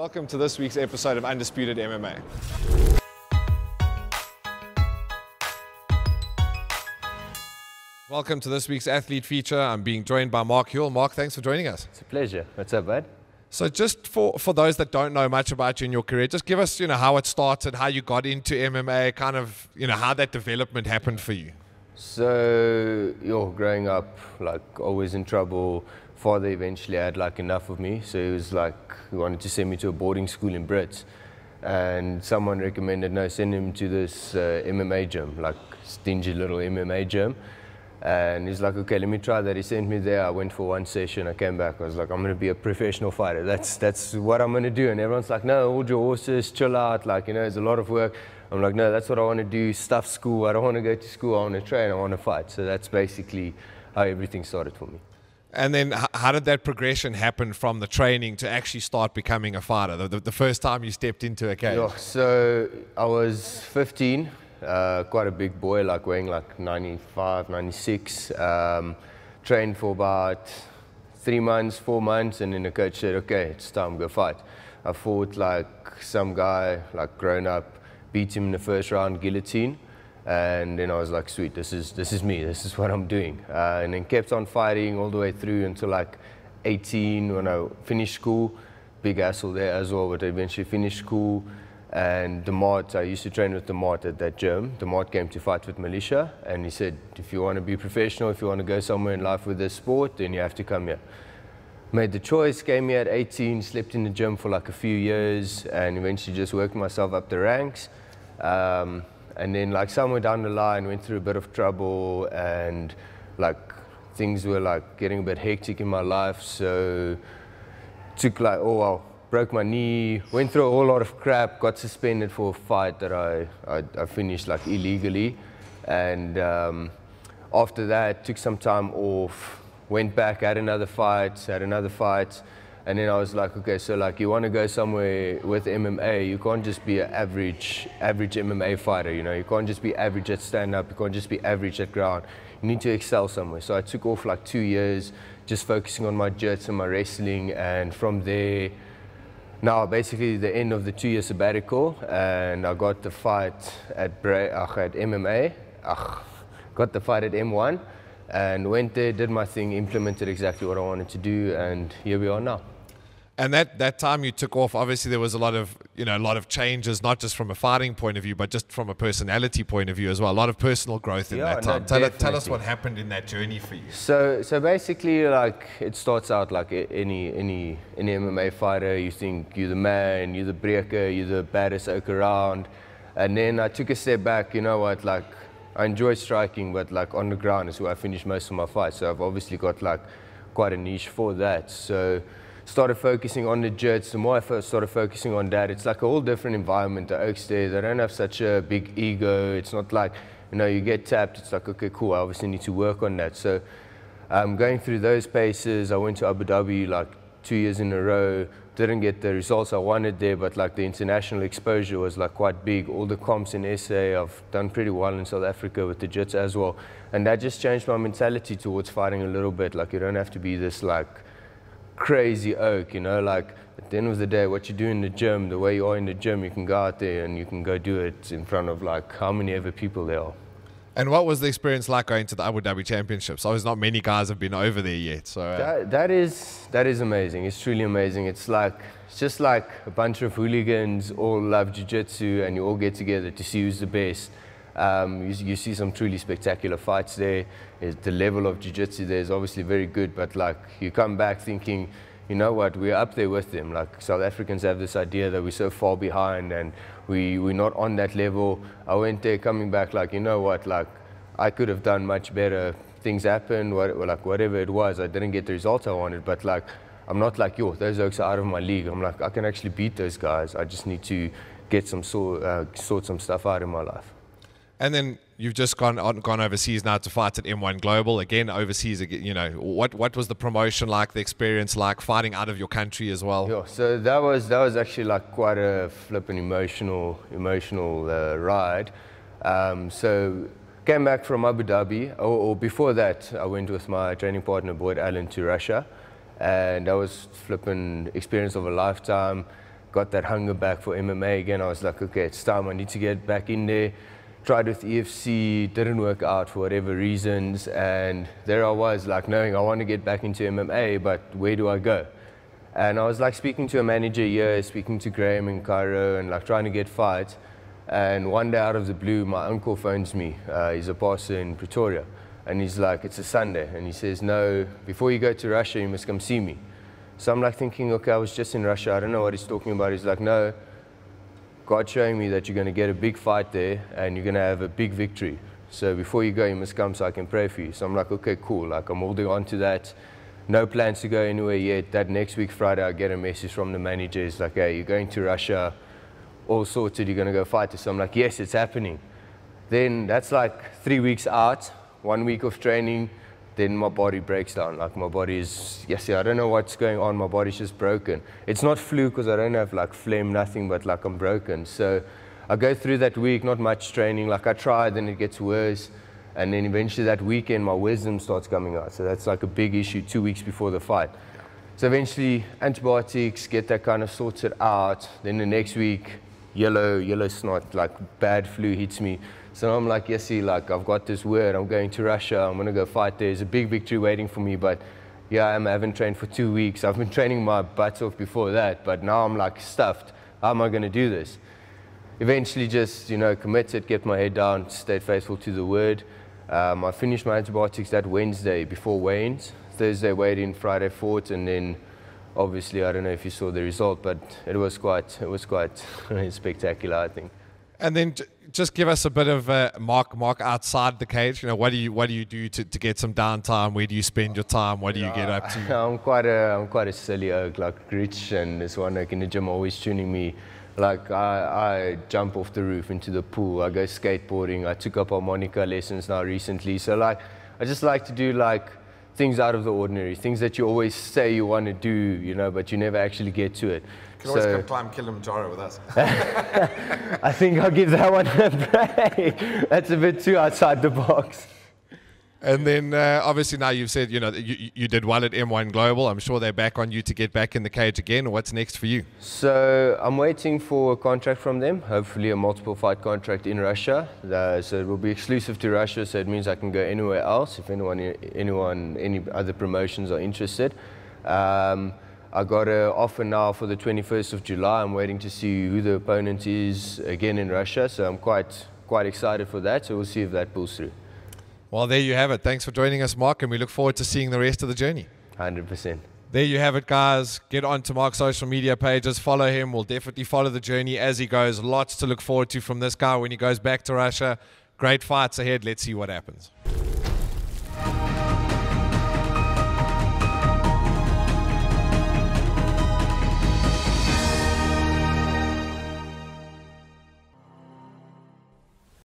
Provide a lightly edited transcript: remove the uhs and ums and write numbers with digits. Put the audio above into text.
Welcome to this week's episode of Undisputed MMA. Welcome to this week's athlete feature. I'm being joined by Mark Hulme. Mark, thanks for joining us. It's a pleasure. What's up, bud? So just for those that don't know much about you in your career, just give us, how it started, how you got into MMA, kind of, how that development happened for you. So, growing up, always in trouble. Father eventually had enough of me, so he was he wanted to send me to a boarding school in Brits, and someone recommended, no, send him to this MMA gym, stingy little MMA gym. And he's like, okay, let me try that. He sent me there. I went for one session. I came back. I was like, I'm going to be a professional fighter. That's what I'm going to do. And everyone's like, no, hold your horses, chill out. It's a lot of work. I'm like, no, that's what I want to do. Stuff school. I don't want to go to school. I want to train. I want to fight. So that's basically how everything started for me. And then how did that progression happen from the training to actually start becoming a fighter? The first time you stepped into a cage? Yeah, so I was 15. Quite a big boy, weighing 95, 96. Trained for about 3 months, 4 months, and then the coach said, okay, it's time, go fight. I fought some guy, grown up, beat him in the first round, guillotine, and then I was like, sweet, this is me, this is what I'm doing. And then kept on fighting all the way through until 18 when I finished school. Big hassle there as well, but I eventually finished school. And Demart, I used to train with Demart at that gym. Demart came to fight with Militia, and he said, if you want to be professional, if you want to go somewhere in life with this sport, then you have to come here. Made the choice, came here at 18, slept in the gym for a few years, and eventually just worked myself up the ranks. And then somewhere down the line, went through a bit of trouble, and things were getting a bit hectic in my life, so took broke my knee, went through a whole lot of crap, got suspended for a fight that I finished illegally. And after that, took some time off, went back, had another fight, and then I was like, okay, so you want to go somewhere with MMA, you can't just be an average MMA fighter, you can't just be average at stand-up, you can't just be average at ground. You need to excel somewhere. So I took off 2 years, just focusing on my jiu-jitsu and my wrestling, and from there, now, basically the end of the 2-year sabbatical, and I got the fight at MMA, got the fight at M1, and went there, did my thing, implemented exactly what I wanted to do, and here we are now. And that time you took off, obviously there was a lot of changes, not just from a fighting point of view, but just from a personality point of view as well. A lot of personal growth in that time. No, tell us what happened in that journey for you. So basically, it starts out like any MMA fighter. You think you're the man, you're the breaker, you're the baddest oak around. And then I took a step back. You know what? I enjoy striking, but on the ground is where I finish most of my fights. So I've obviously got quite a niche for that. So started focusing on the jiu-jitsu. The more I first started focusing on that, it's a whole different environment. The Oaks there, they don't have such a big ego. It's not you get tapped. It's okay, cool, I obviously need to work on that. So going through those paces, I went to Abu Dhabi 2 years in a row. Didn't get the results I wanted there, but the international exposure was quite big. All the comps in SA, I've done pretty well in South Africa with the jiu-jitsu as well. And that just changed my mentality towards fighting a little bit. You don't have to be this crazy oak, at the end of the day, what you do in the gym, the way you are in the gym, you can go out there and you can go do it in front of how many ever people there are. And what was the experience like going to the Abu Dhabi Championships? Obviously not many guys have been over there yet. So that is amazing. It's truly amazing. It's just a bunch of hooligans all love jiu-jitsu, and you all get together to see who's the best. You see some truly spectacular fights there. The level of jiu-jitsu there is obviously very good, but you come back thinking, you know what, we're up there with them. South Africans have this idea that we're so far behind and we're not on that level. I went there coming back you know what, I could have done much better. Things happened, whatever it was, I didn't get the results I wanted, but I'm not those oaks are out of my league. I'm I can actually beat those guys. I just need to get sort some stuff out in my life. And then you've just gone overseas now to fight at M1 Global. Again, overseas, what was the promotion like, the experience like, fighting out of your country as well? Yeah, so that was actually quite a flippin' emotional ride. So came back from Abu Dhabi, or before that, I went with my training partner, Boyd Allen, to Russia. And that was flippin' experience of a lifetime. got that hunger back for MMA again. I was like, okay, it's time. I need to get back in there. Tried with EFC, didn't work out for whatever reasons, and there I was, like knowing I want to get back into MMA, but where do I go? And I was like speaking to a manager here, speaking to Graham in Cairo, and like trying to get fights. And one day out of the blue, my uncle phones me. He's a pastor in Pretoria, and he's like, it's a Sunday, and he says, no, before you go to Russia, you must come see me. So I'm like thinking, okay, I was just in Russia. I don't know what he's talking about. He's like, no, God's showing me that you're going to get a big fight there and you're going to have a big victory. So before you go, you must come so I can pray for you. So I'm like, okay, cool. Like I'm holding on to that. No plans to go anywhere yet. That next week, Friday, I get a message from the manager. It's like, hey, you're going to Russia, all sorted, you're going to go fight. So I'm like, yes, it's happening. Then that's like 3 weeks out, 1 week of training. Then my body breaks down. Like my body is, yes, I don't know what's going on. My body's just broken. It's not flu because I don't have like phlegm, nothing, but like I'm broken. So I go through that week, not much training. Like I try, then it gets worse. And then eventually that weekend, my wisdom starts coming out. So that's like a big issue 2 weeks before the fight. So eventually antibiotics, get that kind of sorted out. Then the next week, yellow snot, like bad flu hits me. So I'm like, yes, like I've got this word, I'm going to Russia, I'm going to go fight there. There's a big victory waiting for me, but yeah, I haven't trained for 2 weeks. I've been training my butts off before that, but now I'm like stuffed. How am I going to do this? Eventually just, committed, kept my head down, stayed faithful to the word. I finished my antibiotics that Wednesday before weigh-ins. Thursday weighed in, Friday fought, and then obviously, I don't know if you saw the result, but it was quite spectacular, I think. And then just give us a bit of Mark outside the cage. What do you do to get some downtime? Where do you spend your time? What do you get up to? I'm quite a silly oak, like Rich and this one in the gym always tuning me. Like I jump off the roof into the pool. I go skateboarding. I took up harmonica lessons now recently. So like I just like to do like things out of the ordinary, things that you always say you want to do, but you never actually get to it. You can always come climb Kilimanjaro with us. I think I'll give that one a break. That's a bit too outside the box. And then obviously now you've said, you did well at M1 Global. I'm sure they're back on you to get back in the cage again. What's next for you? So I'm waiting for a contract from them, hopefully a multiple fight contract in Russia. So it will be exclusive to Russia, so it means I can go anywhere else if any other promotions are interested. I got an offer now for the 21st of July. I'm waiting to see who the opponent is again in Russia, so I'm quite excited for that. So we'll see if that pulls through. Well, there you have it. Thanks for joining us, Mark, and we look forward to seeing the rest of the journey. 100%. There you have it, guys. Get onto Mark's social media pages. Follow him. We'll definitely follow the journey as he goes. Lots to look forward to from this guy when he goes back to Russia. Great fights ahead. Let's see what happens.